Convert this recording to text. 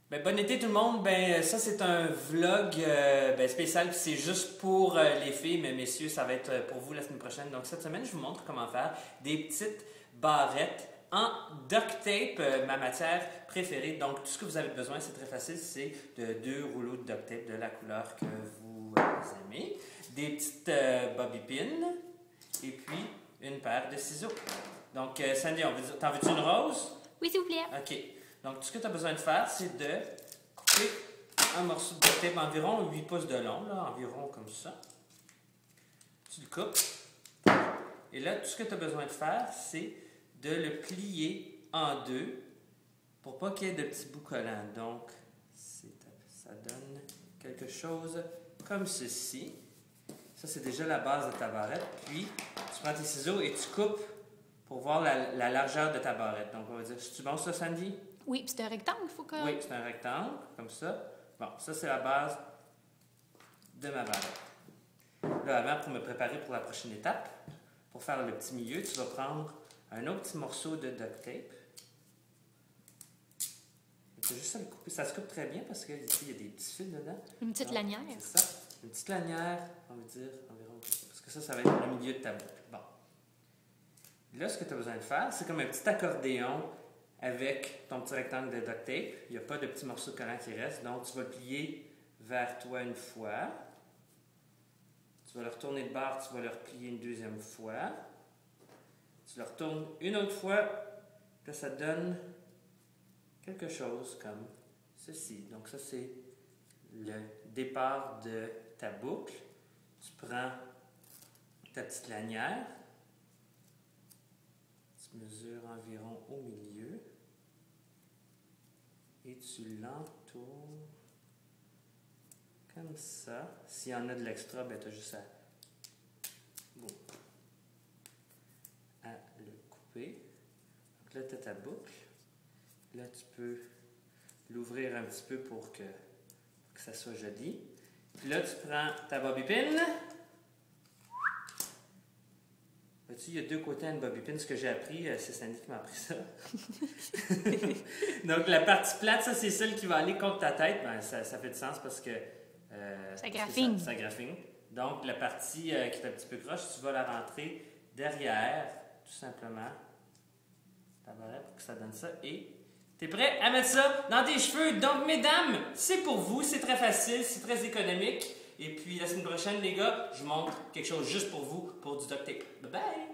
Ben, bon été tout le monde. Ben, ça c'est un vlog spécial, c'est juste pour les filles, mais messieurs, ça va être pour vous la semaine prochaine. Donc cette semaine, je vous montre comment faire des petites barrettes en duct tape, ma matière préférée. Donc tout ce que vous avez besoin, c'est très facile, c'est de 2 rouleaux de duct tape de la couleur que vous aimez, des petites bobby pins et puis une paire de ciseaux. Donc Sandy, t'en veux-tu une rose? Oui, s'il vous plaît. OK. Donc, tout ce que tu as besoin de faire, c'est de couper un morceau de duct tape environ 8 pouces de long, là, environ comme ça. Tu le coupes. Et là, tout ce que tu as besoin de faire, c'est de le plier en deux pour pas qu'il y ait de petits bouts collants. Donc, ça donne quelque chose comme ceci. Ça, c'est déjà la base de ta barrette. Puis, tu prends tes ciseaux et tu coupes pour voir la largeur de ta barrette. Donc, on va dire, c'est-tu bon ça, Sandy? Oui, puis c'est un rectangle, il faut que... Oui, c'est un rectangle, comme ça. Bon, ça, c'est la base de ma barrette. Là, avant, pour me préparer pour la prochaine étape, pour faire le petit milieu, tu vas prendre un autre petit morceau de duct tape. Tu as juste à le couper. Ça se coupe très bien parce qu'ici, il y a des petits fils dedans. Une petite lanière. C'est ça. Une petite lanière, on va dire, environ. Parce que ça va être le milieu de ta boucle. Bon. Là, ce que tu as besoin de faire, c'est comme un petit accordéon avec ton petit rectangle de duct tape. Il n'y a pas de petits morceaux de collant qui restent. Donc, tu vas le plier vers toi une fois. Tu vas le retourner de bord, tu vas le replier une deuxième fois. Tu le retournes une autre fois. Là, ça donne quelque chose comme ceci. Donc, ça, c'est le départ de ta boucle. Tu prends ta petite lanière. Tu mesures environ au milieu et tu l'entoures comme ça. S'il y en a de l'extra, ben tu as juste à le couper. Donc là, tu as ta boucle. Là, tu peux l'ouvrir un petit peu pour que ça soit joli. Puis là, tu prends ta bobby pin. Il y a deux côtés à une bobby pin. Ce que j'ai appris, c'est Sandy qui m'a appris ça. Donc, la partie plate, ça, c'est celle qui va aller contre ta tête. Ben, ça fait du sens parce que... ça graphine. Ça graphine. Donc, la partie qui est un petit peu croche, tu vas la rentrer derrière, tout simplement, ta barrette pour que ça donne ça. Et tu es prêt à mettre ça dans tes cheveux. Donc, mesdames, c'est pour vous. C'est très facile, c'est très économique. Et puis, la semaine prochaine, les gars, je vous montre quelque chose juste pour vous, pour du duct tape. Bye bye!